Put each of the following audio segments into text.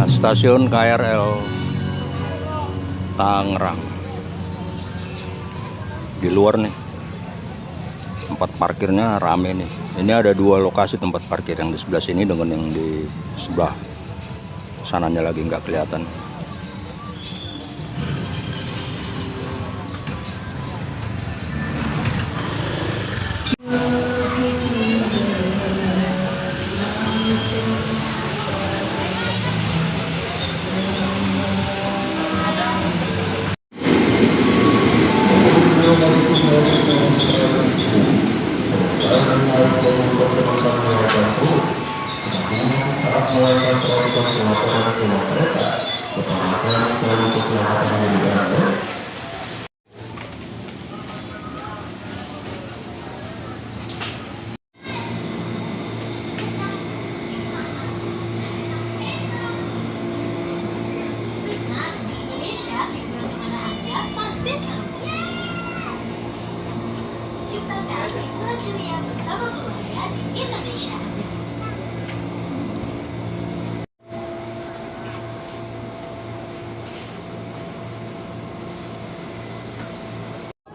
Stasiun KRL Tangerang. Di luar nih, tempat parkirnya rame nih. Ini ada dua lokasi tempat parkir, yang di sebelah sini dengan yang di sebelah sananya lagi nggak kelihatan.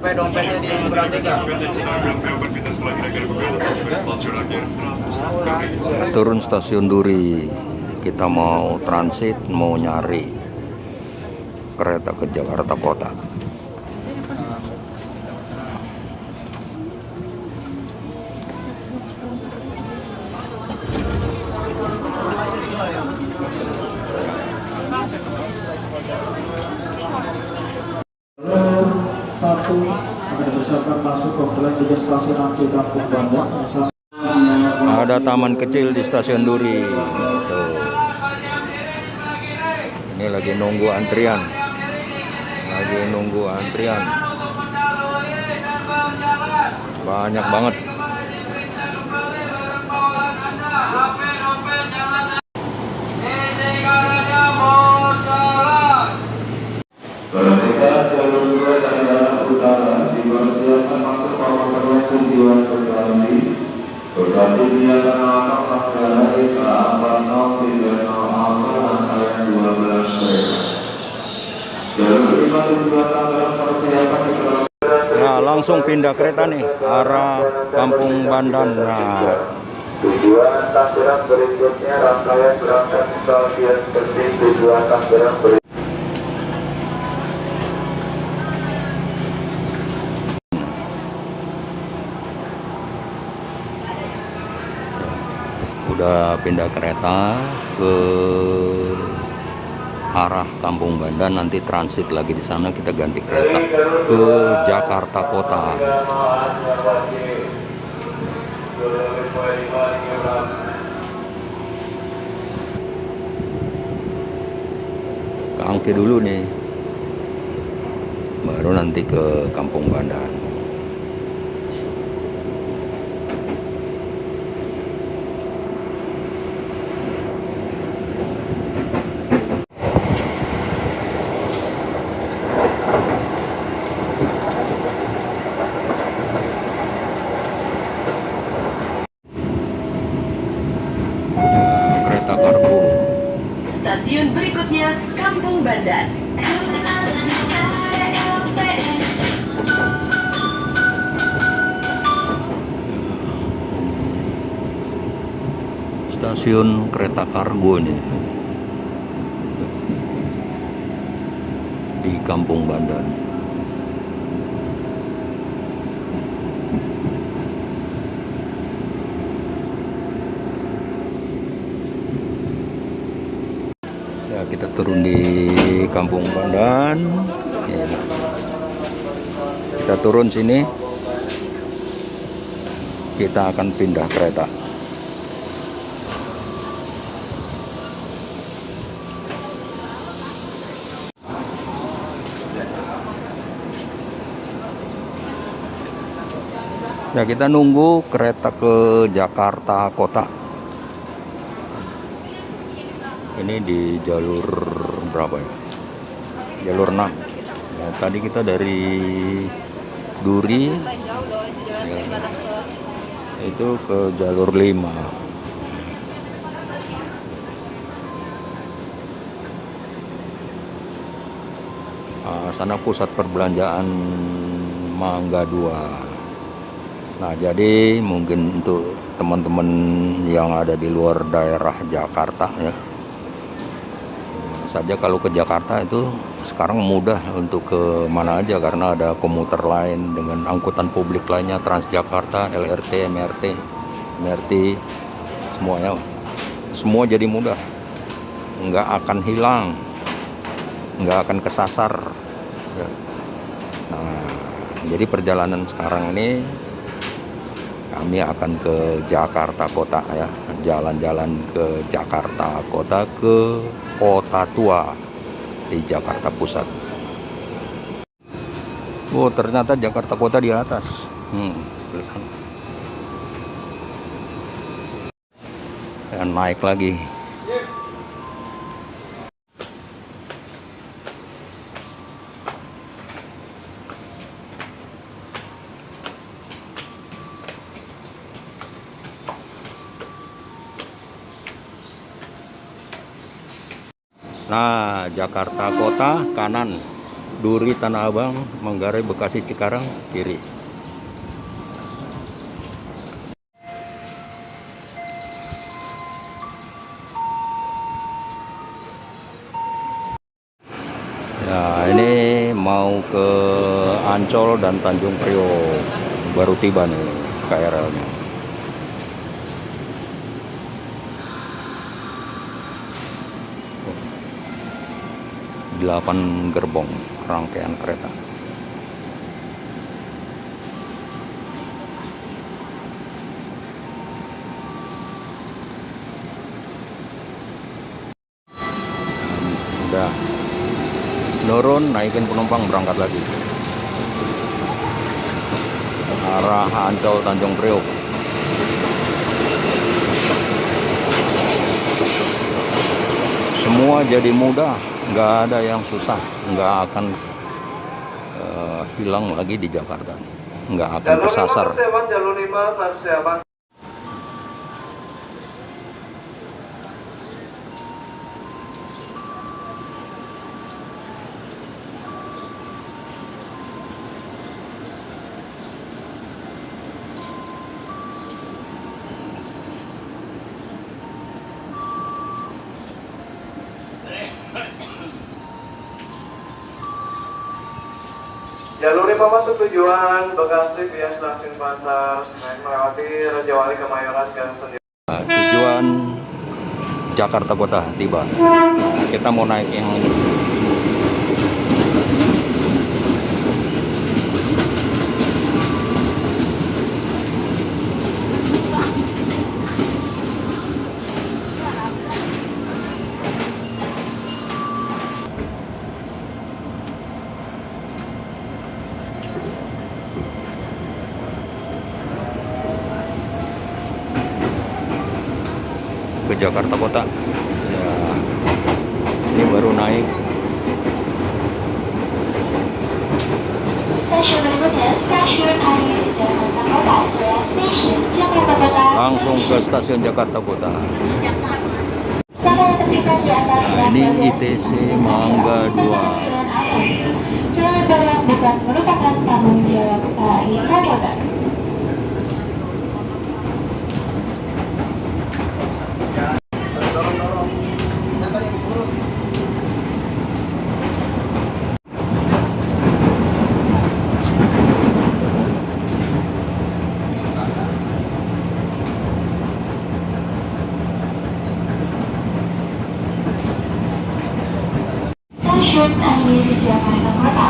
Dompetnya di berarti Turun stasiun Duri, kita mau transit, mau nyari kereta ke Jakarta Kota. Satu ada bersiapkan masuk kompleks di stasiun Angke Kampung Bandar. Ada taman kecil di stasiun Duri. Tuh. Ini lagi nunggu antrian. Banyak banget. Perhatikan jalur 2 Tangerang Utara dipersiapkan masuk kompleks tujuan Bekasi via Tanah Abang ke arah 4030 rangkaian 12 kereta. Jalur 5 tujuan Tangerang persiapan Nah, langsung pindah kereta nih arah Kampung Bandan. Nah, tujuan Tangerang berikutnya rangkaian berangkat stasiun Penting tujuan Tangerang berikutnya. udah pindah kereta ke arah Kampung Bandan, nanti transit lagi di sana, kita ganti kereta ke Jakarta Kota. Ke Angke dulu nih, baru nanti ke Kampung Bandan. Kereta kargo. Stasiun berikutnya Kampung Bandan. Stasiun kereta kargo nih di Kampung Bandan. Ya, kita turun di Kampung Bandan. Ya. Kita turun sini, kita akan pindah kereta. Ya, kita nunggu kereta ke Jakarta Kota. Ini di jalur berapa ya? Jalur 6. Ya, tadi kita dari Duri ya, itu ke jalur 5. sana pusat perbelanjaan Mangga 2. Nah, jadi mungkin untuk teman-teman yang ada di luar daerah Jakarta ya, saja kalau ke Jakarta itu sekarang mudah untuk ke mana aja karena ada komuter lain dengan angkutan publik lainnya, Transjakarta, LRT, MRT, semuanya, semua jadi mudah, nggak akan hilang, nggak akan kesasar ya. Nah, jadi perjalanan sekarang ini kami akan ke Jakarta Kota ya, jalan-jalan ke Jakarta Kota, ke Kota Tua di Jakarta Pusat. Oh, ternyata Jakarta Kota di atas. Sebelah sana. Dan naik lagi. Nah, Jakarta Kota kanan, Duri, Tanah Abang, Manggarai, Bekasi, Cikarang kiri. Ya, ini mau ke Ancol dan Tanjung Priok, baru tiba nih KRL-nya. 8 gerbong rangkaian kereta. Udah nurun, naikin penumpang, berangkat lagi arah Ancol Tanjung Priok. Semua jadi mudah, nggak ada yang susah, nggak akan hilang lagi di Jakarta, nggak akan kesasar. Jalur 5 persiapan. Jalur 5 masuk tujuan Bekasi via stasiun Pasar Senen melewati Rajawali, Kemayoran, Gang Sendiri. Tujuan Jakarta Kota tiba. Kita mau naik yang ini. Ke Jakarta Kota ya, ini baru naik. Stasiun berikutnya Stasiun Air Jakarta Kota. Stasiun Jakarta Kota. Langsung ke stasiun Jakarta Kota. Jangan tertinggal di atas. Nah, ini ITC Mangga 2. Jangan barang bukan merupakan tanggung jawab KAI Kota. Stasiun Air Jakarta Kota.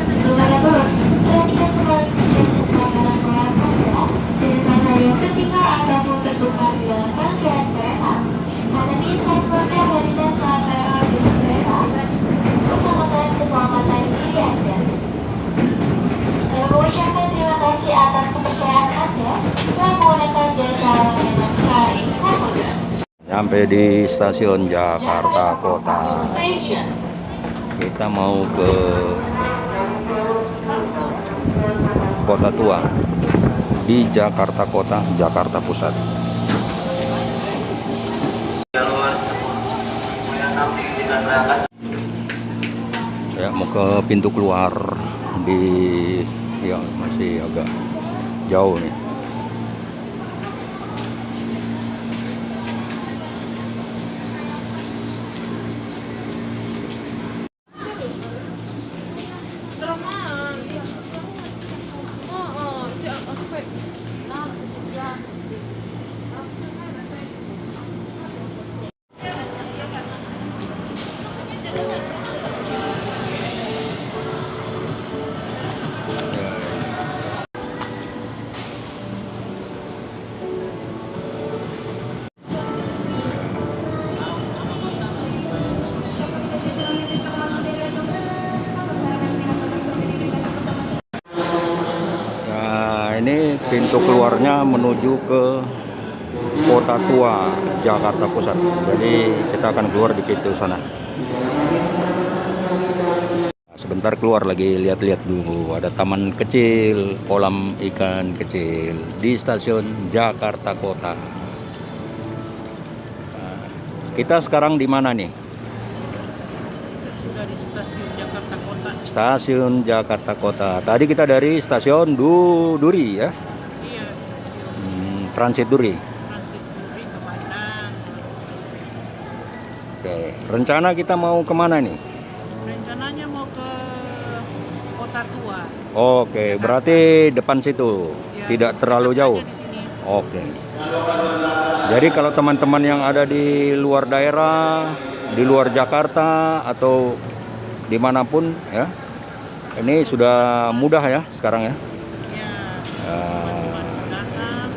Sebelum Anda turun, perhatikan kembali kejadian pelanggaran kelewatan kereta dari mana yang tertinggal ataupun tertukar di dalam rangkaian kereta. Hal ini saya sebutkan dari dan saat teror di kereta untuk memegang keselamatan diri Anda. Saya mengucapkan terima kasih atas kepercayaan Anda telah menggunakan jasa layanan KAI Kota. Sampai di stasiun Jakarta Kota. Kita mau ke Kota Tua di Jakarta Kota, Jakarta Pusat. berangkat. Ya, mau ke pintu keluar di, ya masih agak jauh nih. Nah, ini pintu keluarnya menuju ke Kota Tua, Jakarta Pusat. Jadi kita akan keluar di pintu sana. Sebentar keluar lagi, lihat-lihat dulu. Ada taman kecil, kolam ikan kecil di stasiun Jakarta Kota. Nah, kita sekarang di mana nih? Sudah di stasiun Jakarta Kota. Stasiun Jakarta Kota. Tadi kita dari stasiun Duri ya, Iya, stasiun Transit Duri. transit Duri ke Padang. Oke, rencana kita mau kemana nih? Rencananya mau ke Kota Tua. Oke, berarti depan situ, Ya, tidak terlalu dekat jauh. aja di sini. Oke. Jadi kalau teman-teman yang ada di luar daerah, di luar Jakarta atau dimanapun ya, ini sudah mudah ya sekarang ya. Ya, Ah, teman-teman datang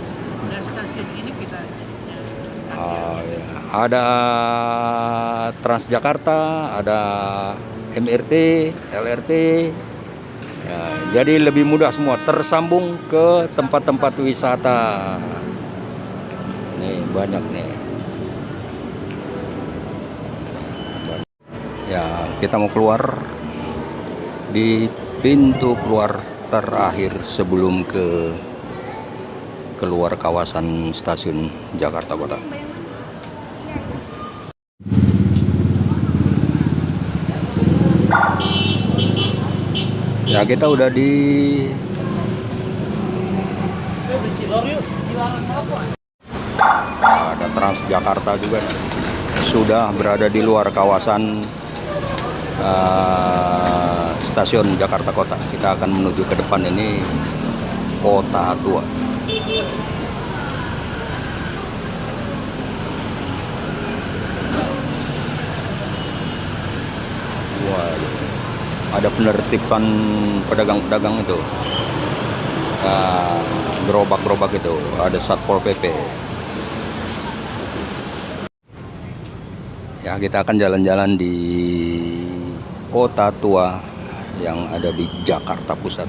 dari stasiun ini kita ya. Ada Transjakarta, ada MRT, LRT. Ya, jadi lebih mudah semua, tersambung ke tempat-tempat wisata. Nih banyak nih. Ya, kita mau keluar di pintu keluar terakhir sebelum keluar kawasan stasiun Jakarta Kota. Ya, kita udah di ada Transjakarta juga, sudah berada di luar kawasan stasiun Jakarta Kota. Kita akan menuju ke depan, ini Kota Tua. Wah, ada penertiban pedagang-pedagang itu, gerobak-gerobak itu, ada Satpol PP. Ya, kita akan jalan-jalan di Kota Tua yang ada di Jakarta Pusat.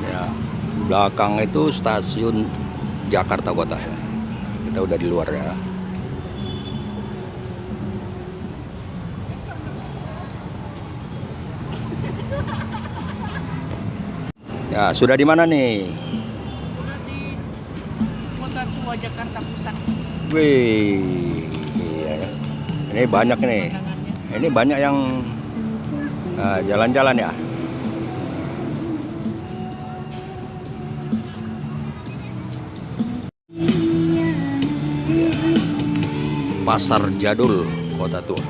Ya, belakang itu stasiun Jakarta Kota ya. Kita udah di luar ya. Ya, sudah di mana nih? sudah di Kota Tua Jakarta Pusat. Wih, iya ya. Ini banyak nih. Pemandangannya. Ini banyak yang jalan-jalan ya. Pasar Jadul Kota Tua.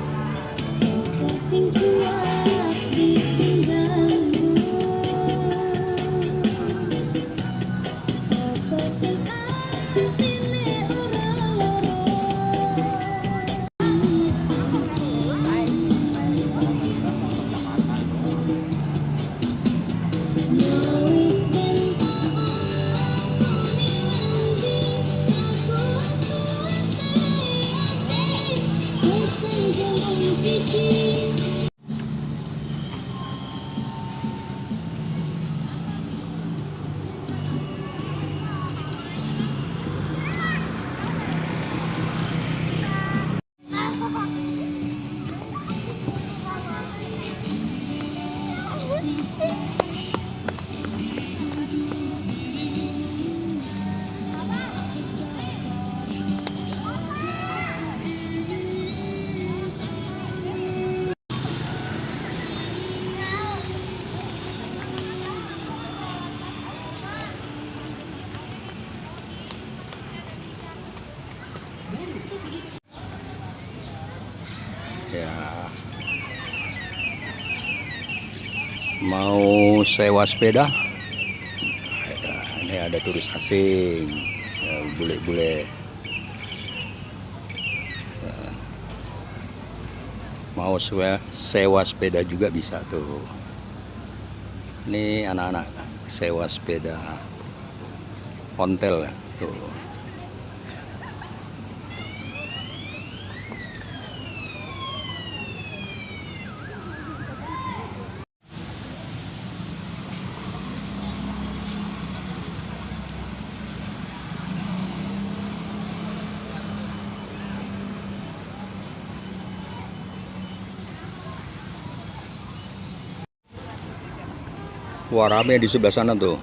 Mau sewa sepeda. Ini ada turis asing, ya, bule-bule. Mau sewa sepeda juga bisa tuh. Ini anak-anak sewa sepeda ontel tuh. Wah, rame di sebelah sana tuh.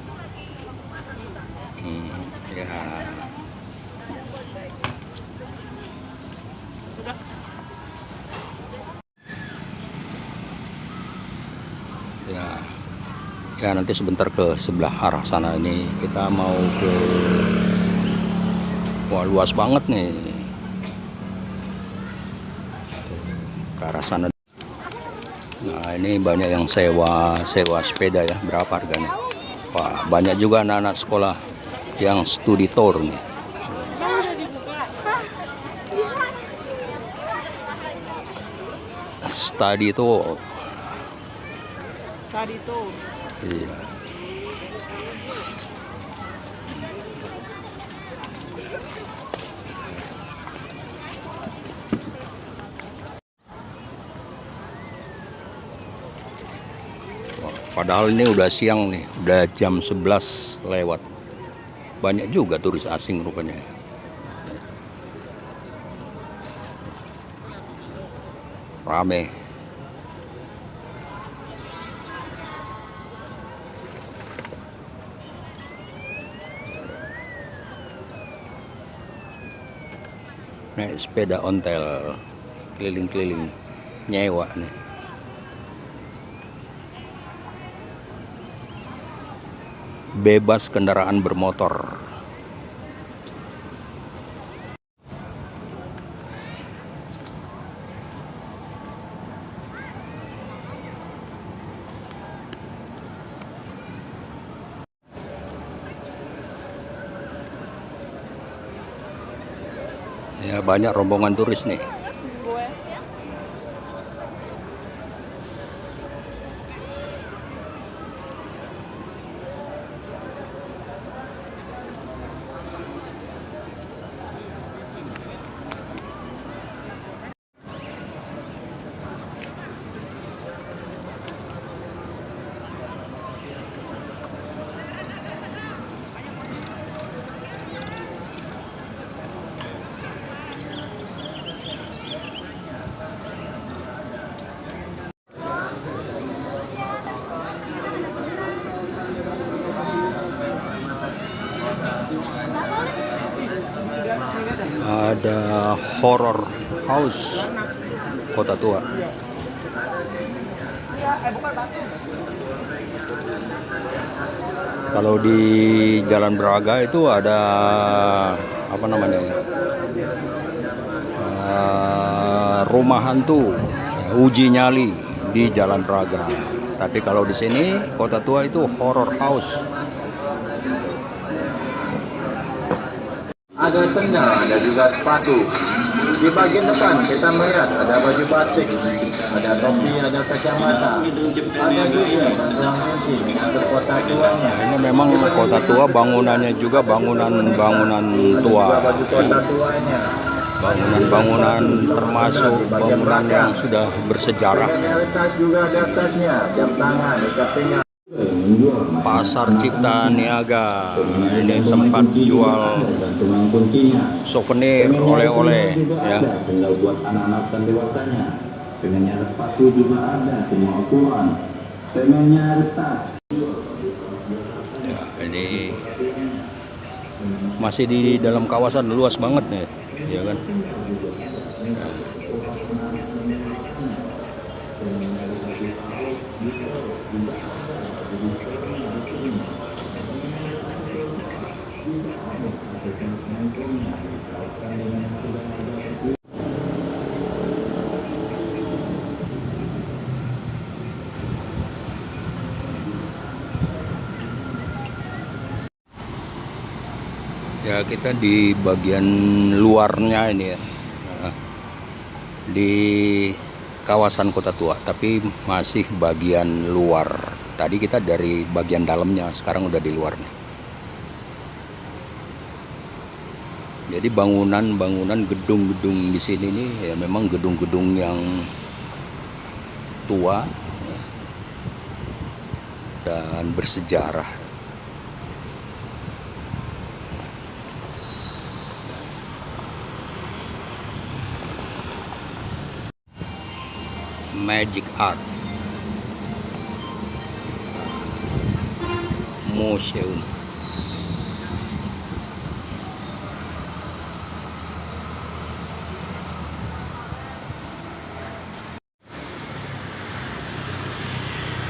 Ya. Ya, nanti sebentar ke sebelah arah sana ini kita mau ke. Wah, luas banget nih. Ke arah sana. Nah, ini banyak yang sewa sepeda ya. Berapa harganya? Wah, banyak juga anak-anak sekolah yang studi tour nih. Study tour. Tadi tuh. Iya. Padahal ini udah siang nih, udah jam 11 lewat. Banyak juga turis asing rupanya. Rame. Naik sepeda ontel, keliling-keliling, nyewa nih. Bebas kendaraan bermotor. Ya, banyak rombongan turis nih. Ada horror house Kota Tua. Kalau di Jalan Braga itu ada apa namanya ya? Rumah hantu uji nyali di Jalan Braga. Tapi kalau di sini Kota Tua itu horror house. Ada sendal, ada juga sepatu. Di bagian depan kita melihat ada baju batik, ada topi, ada kacamata, ada juga ruang kunci dengan Kota Tuanya. Ini memang Kota Tua, bangunannya juga bangunan tua. Baju Kota Tuanya. Bangunan termasuk bangunan yang sudah bersejarah. Tas juga ada tasnya, jam tangan, ikat pinggang. Pasar Cipta Niaga, ini tempat jual souvenir, oleh-oleh ya. Tinggal buat anak-anak dan dewasanya. Pengennya ada sepatu juga ada, semua ukuran. Pengennya ada tas. Ya, ini masih di dalam kawasan luas banget nih, ya kan. Ya. Ya, kita di bagian luarnya ini ya. Nah, di kawasan Kota Tua, tapi masih bagian luar. Tadi kita dari bagian dalamnya, sekarang udah di luarnya. Jadi bangunan-bangunan gedung-gedung di sini nih ya memang gedung-gedung yang tua ya, dan bersejarah. Magic Art Museum.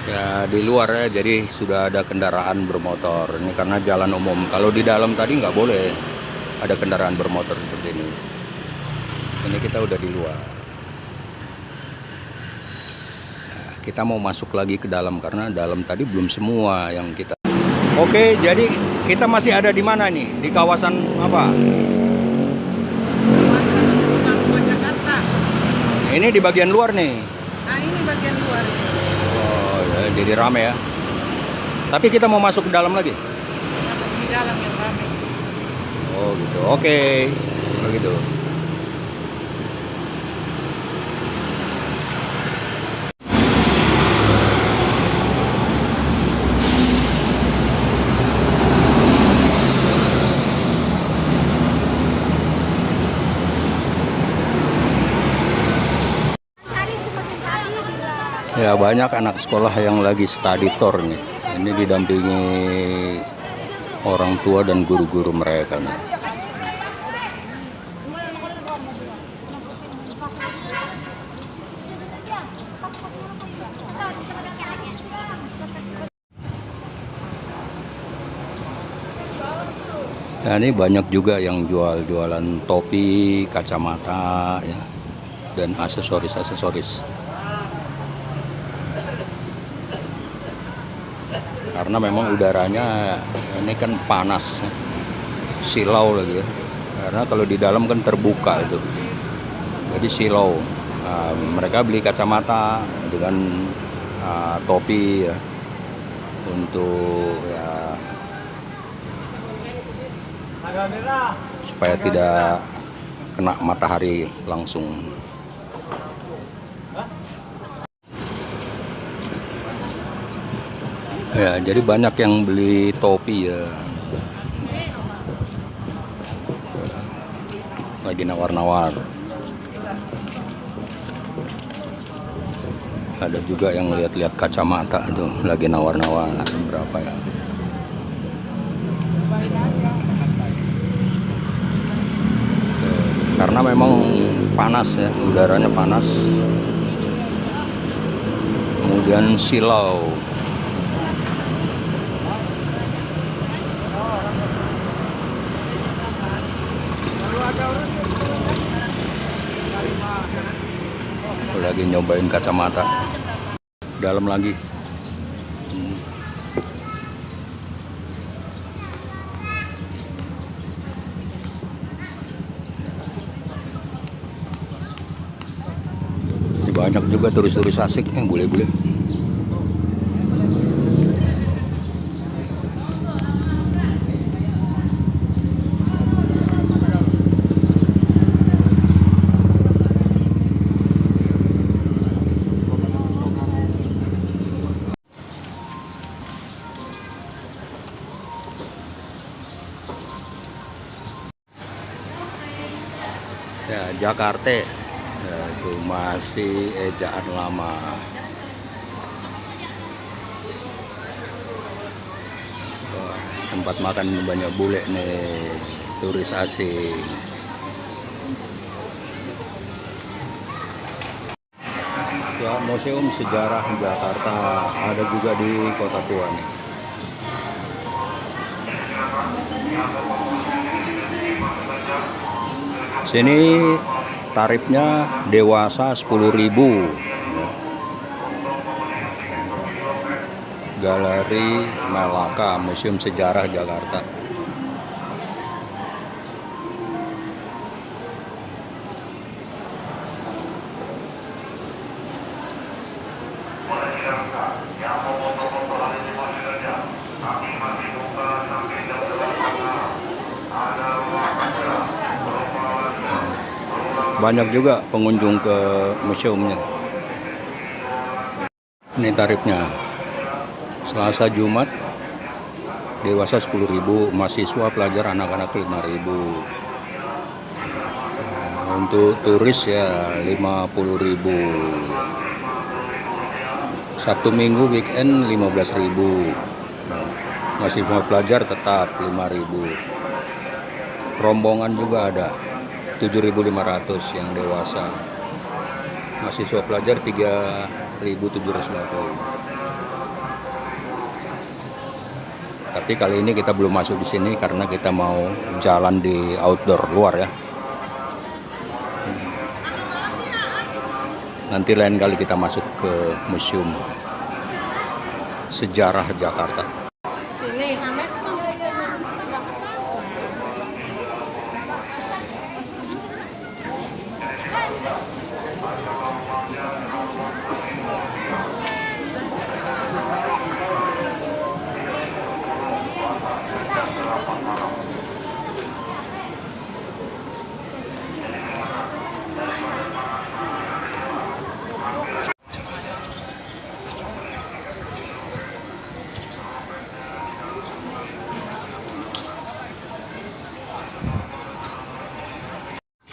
Ya di luar ya, jadi sudah ada kendaraan bermotor. Ini karena jalan umum. Kalau di dalam tadi nggak boleh ada kendaraan bermotor seperti ini. Ini kita udah di luar. Nah, kita mau masuk lagi ke dalam karena dalam tadi belum semua yang kita. Oke, jadi kita masih ada di mana nih? Di kawasan apa? Kota Tua Jakarta. Ini di bagian luar nih. Nah, ini bagian luar. Oh, ya, jadi rame ya. Tapi kita mau masuk ke dalam lagi. Masuk di dalam yang ramai. Oh gitu. Oke. Begitu. Ya banyak anak sekolah yang lagi study tour nih. Ini didampingi orang tua dan guru-guru mereka nih. Ya, ini banyak juga yang jualan topi, kacamata ya, dan aksesoris-aksesoris. Karena memang udaranya ini kan panas, silau lagi ya. Karena kalau di dalam kan terbuka itu, jadi silau. Nah, mereka beli kacamata dengan topi ya, untuk ya supaya tidak kena matahari langsung. Ya, jadi banyak yang beli topi ya. Lagi nawar-nawar. Ada juga yang lihat-lihat kacamata tuh, lagi nawar-nawar berapa ya. Karena memang panas ya, udaranya panas. Kemudian silau. Lagi nyobain kacamata. Dalam lagi. Banyak juga turis-turis asing yang bule-bule. Ya, Jakarta ya, itu masih ejaan lama. Wah, tempat makan banyak bule nih, turis asing. Ya, Museum Sejarah Jakarta ada juga di Kota Tua nih. Sini tarifnya dewasa 10.000 ya. Galeri Melaka, Museum Sejarah Jakarta. banyak juga pengunjung ke museumnya. Ini tarifnya. Selasa Jumat dewasa 10.000, mahasiswa pelajar anak-anak 5.000. Untuk turis ya 50.000. Sabtu Minggu weekend 15.000. Mahasiswa pelajar tetap 5.000. Rombongan juga ada 7.500 yang dewasa. Mahasiswa pelajar 3.750. Tapi kali ini kita belum masuk di sini karena kita mau jalan di outdoor luar ya. Nanti lain kali kita masuk ke Museum Sejarah Jakarta.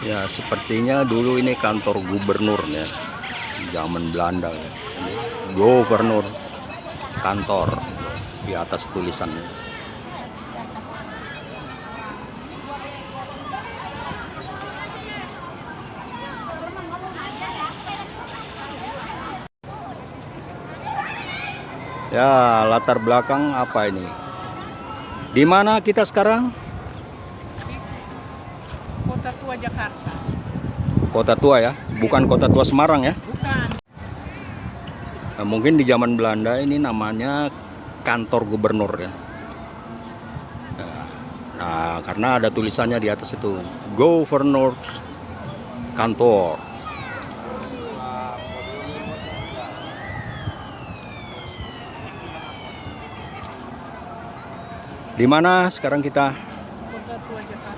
Ya, sepertinya dulu ini kantor gubernur ya, zaman Belanda ya. Gubernur, kantor di atas tulisannya. Ya, latar belakang apa ini? Di mana kita sekarang? Kota Tua Jakarta. Kota Tua ya, bukan Kota Tua Semarang ya. Bukan. Nah, mungkin di zaman Belanda ini namanya kantor gubernur ya. Nah, karena ada tulisannya di atas itu, Governor Kantor. Di mana sekarang kita? Kota Tua Jakarta.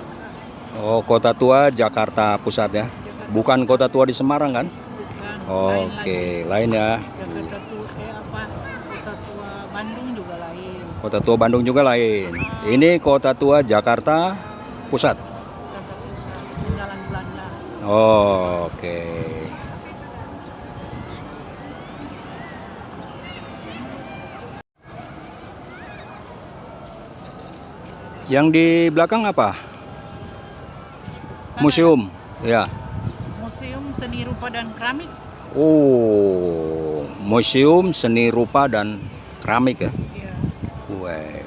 Oh, Kota Tua Jakarta Pusat ya. Bukan Kota Tua di Semarang kan? Bukan. Oke, lain ya. Jakarta Tua Kota Tua Bandung juga lain. Kota Tua Bandung juga lain. Ini Kota Tua Jakarta Pusat. Jakarta Pusat. Peninggalan Belanda. Oke. Yang di belakang apa? Museum, ya. Museum Seni Rupa dan Keramik. Oh, Museum Seni Rupa dan Keramik ya. Iya. Weh.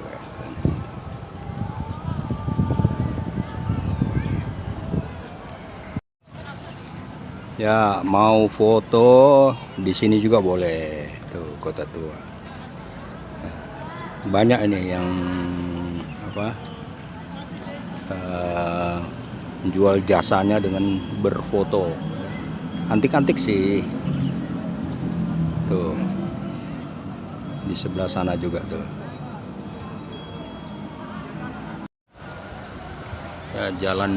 Ya, mau foto di sini juga boleh. Tuh, Kota Tua. Banyak ini yang apa? Jual jasanya dengan berfoto. Antik-antik sih. Tuh. Di sebelah sana juga tuh. Ya, jalan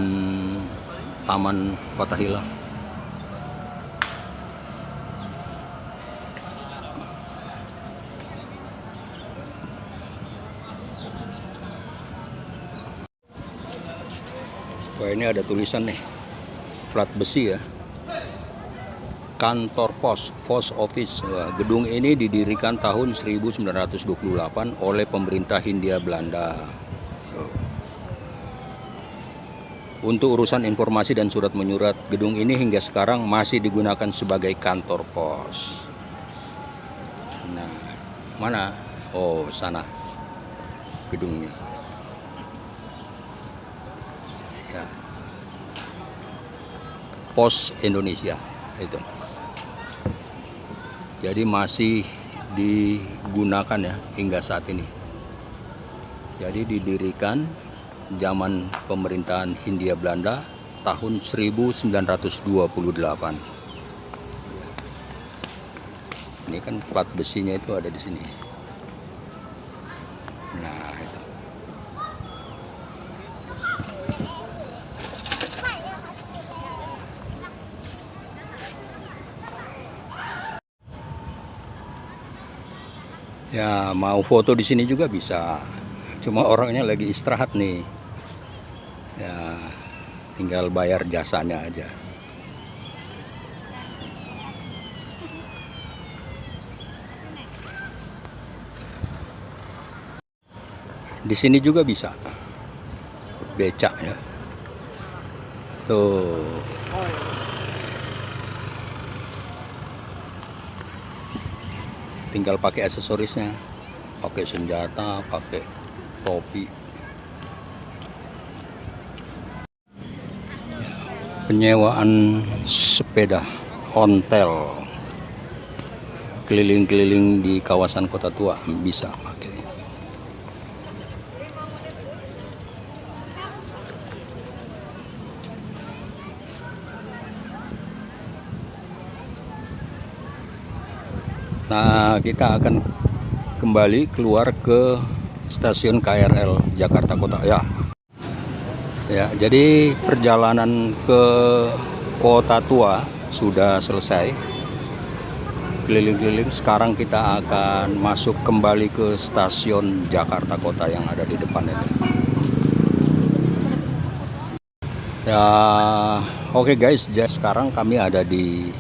Taman Fathahillah. Wah, ini ada tulisan nih, plat besi ya, kantor pos, post office. Wah, gedung ini didirikan tahun 1928 oleh pemerintah Hindia Belanda untuk urusan informasi dan surat menyurat. Gedung ini hingga sekarang masih digunakan sebagai kantor pos. Nah, mana? Oh, sana gedungnya. Ya. Pos Indonesia itu. Jadi masih digunakan ya hingga saat ini. Jadi didirikan zaman pemerintahan Hindia Belanda tahun 1928. Ini kan plat besinya itu ada di sini. Nah, itu. Ya, mau foto di sini juga bisa. Cuma orangnya lagi istirahat nih. Ya, tinggal bayar jasanya aja. Di sini juga bisa. Becak ya. Tuh. Tinggal pakai aksesorisnya, pakai senjata, pakai topi. Penyewaan sepeda ontel keliling-keliling di kawasan Kota Tua bisa pakai. Nah, kita akan kembali keluar ke stasiun KRL Jakarta Kota ya. Ya, jadi perjalanan ke Kota Tua sudah selesai. Keliling-keliling, sekarang kita akan masuk kembali ke stasiun Jakarta Kota yang ada di depan ini. Ya, oke guys, sekarang kami ada di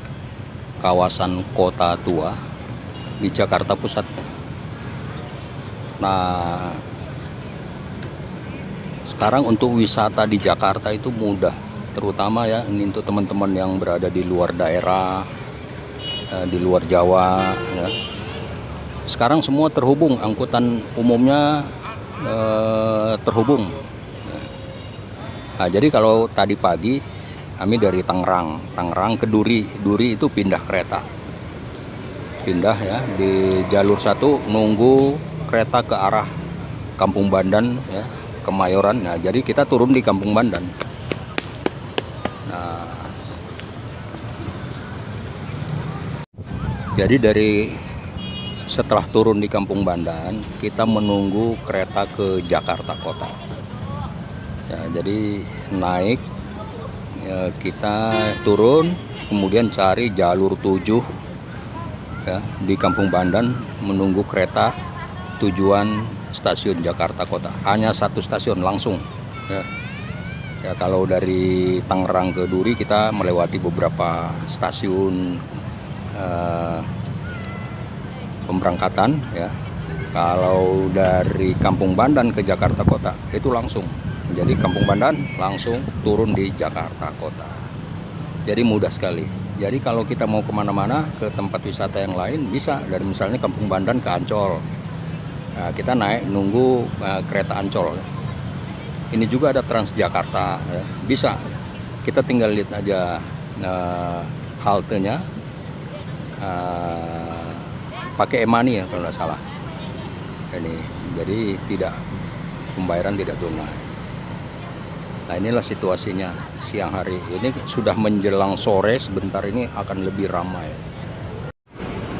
kawasan Kota Tua di Jakarta Pusat. Nah, sekarang untuk wisata di Jakarta itu mudah, terutama ya ini untuk teman-teman yang berada di luar daerah, di luar Jawa ya. Sekarang semua terhubung, angkutan umumnya terhubung. Nah, jadi kalau tadi pagi kami dari Tangerang ke Duri itu pindah kereta. Pindah ya di jalur 1, nunggu kereta ke arah Kampung Bandan ya, Kemayoran. Nah, jadi kita turun di Kampung Bandan. Nah, jadi setelah turun di Kampung Bandan, kita menunggu kereta ke Jakarta Kota. Ya, jadi naik ya, kita turun, kemudian cari jalur 7 ya, di Kampung Bandan, menunggu kereta tujuan stasiun Jakarta Kota. Hanya satu stasiun langsung ya. Ya, kalau dari Tangerang ke Duri kita melewati beberapa stasiun pemberangkatan ya. Kalau dari Kampung Bandan ke Jakarta Kota itu langsung. Jadi Kampung Bandan langsung turun di Jakarta Kota. Jadi mudah sekali. Jadi kalau kita mau kemana-mana ke tempat wisata yang lain bisa, dari misalnya Kampung Bandan ke Ancol. Nah, kita naik nunggu kereta Ancol. Ini juga ada Transjakarta ya. Bisa. Kita tinggal lihat aja haltenya. Pakai e-money ya kalau nggak salah. Ini jadi pembayaran tidak tunai. Nah, inilah situasinya siang hari. Ini sudah menjelang sore, sebentar ini akan lebih ramai.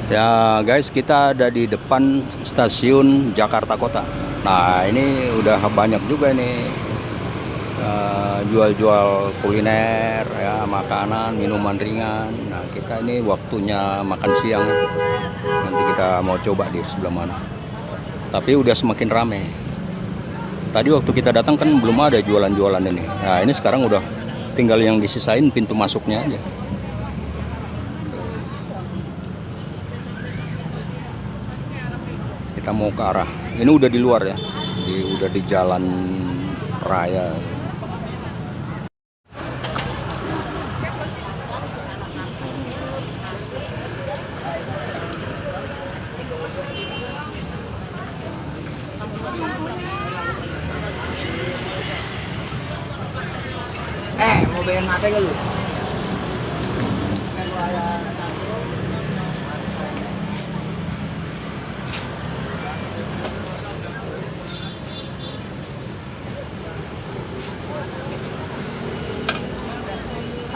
Ya guys, kita ada di depan stasiun Jakarta Kota. Nah, ini udah banyak juga nih jual-jual kuliner ya, makanan, minuman ringan. Nah, kita ini waktunya makan siang. Nanti kita mau coba di sebelah mana. Tapi udah semakin ramai. Tadi waktu kita datang kan belum ada jualan-jualan ini. Nah, ini sekarang udah tinggal yang disisain pintu masuknya aja. Kita mau ke arah. Ini udah di luar ya. Udah di jalan raya. Mau bayar apa ya lu?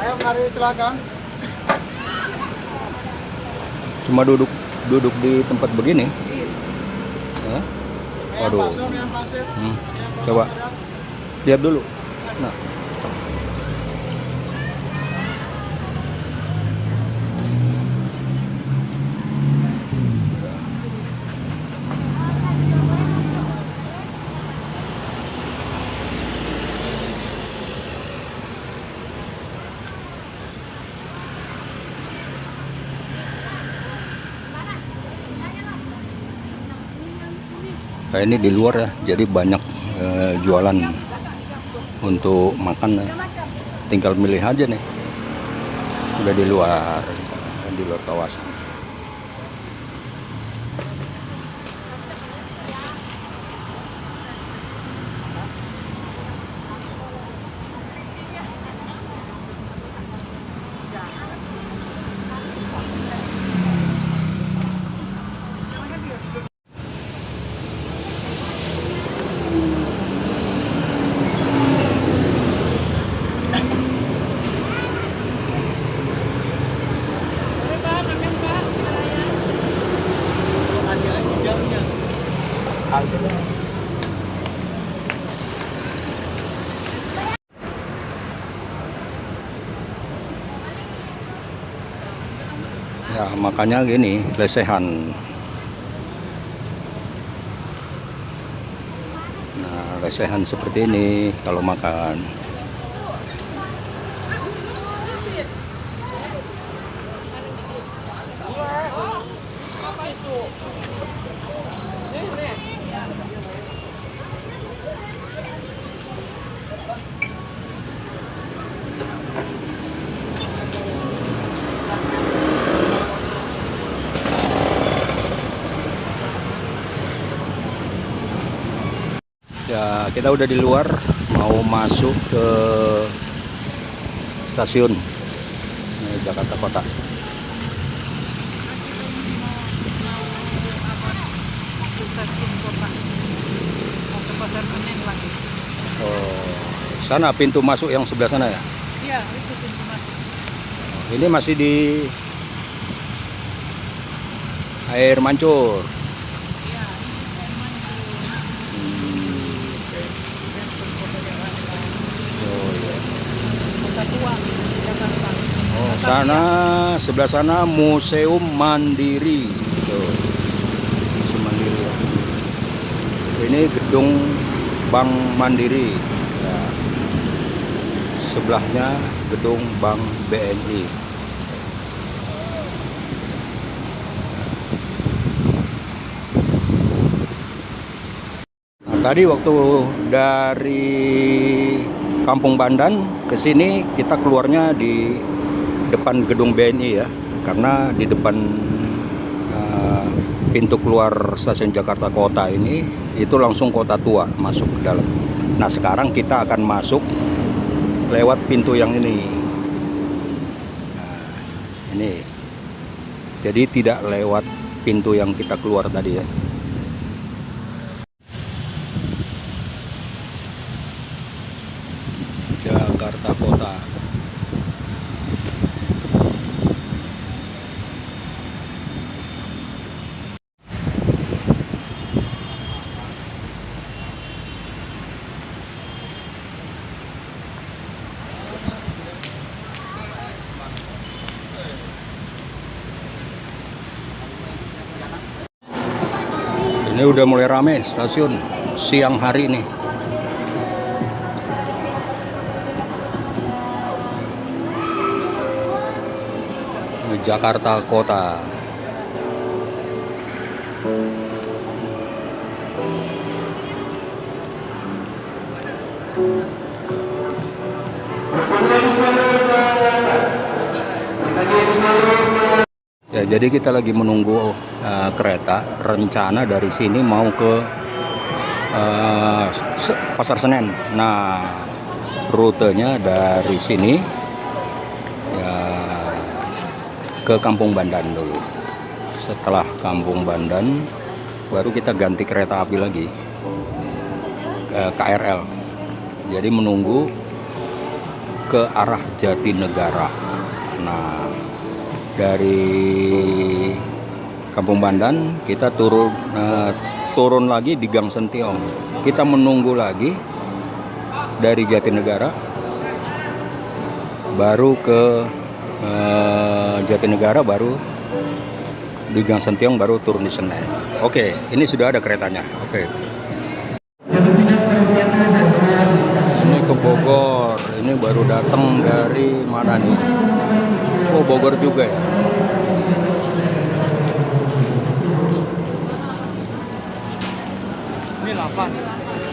Ayo mari silakan. Cuma duduk di tempat begini. Ya. Waduh. Coba lihat dulu. Nah. Nah, ini di luar ya, jadi banyak jualan untuk makan ya. Tinggal milih aja nih. Udah di luar kawasan. Ya, makanya gini, lesehan. Nah, lesehan seperti ini kalau makan. Ya, kita udah di luar, mau masuk ke stasiun Jakarta Kota. Stasiun kota. Mau ke Pasar Senen lagi. Oh, sana pintu masuk yang sebelah sana ya? Iya, itu pintu masuk. Ini masih di Air Mancur. Iya, Oh, iya. kota tua Jakarta. Oh, sana sebelah sana Museum Mandiri. Tuh. Museum Mandiri. Ya. Ini gedung Bank Mandiri. Ya. Sebelahnya gedung Bank BNI. Nah, tadi waktu dari Kampung Bandan ke sini kita keluarnya di depan gedung BNI ya, karena di depan pintu keluar stasiun Jakarta Kota ini itu langsung kota tua masuk ke dalam. Nah, sekarang kita akan masuk lewat pintu yang ini. Nah, ini. Jadi tidak lewat pintu yang kita keluar tadi ya. Jakarta Kota. Ini udah mulai rame stasiun siang hari nih. Ini Jakarta Kota. Ya, jadi kita lagi menunggu kereta. Rencana dari sini mau ke Pasar Senen. Nah, rutenya dari sini ya ke Kampung Bandan dulu. Setelah Kampung Bandan, baru kita ganti kereta api lagi KRL. Jadi menunggu ke arah Jatinegara. Nah, dari Kampung Bandan kita turun lagi di Gang Sentiong. Kita menunggu lagi dari Jatinegara, baru ke Jatinegara, baru di Gang Sentiong, baru turun di Senen. Oke, ini sudah ada keretanya. Oke. Ini ke Bogor. Ini baru datang dari mana nih? Oh, Bogor juga ya. 8.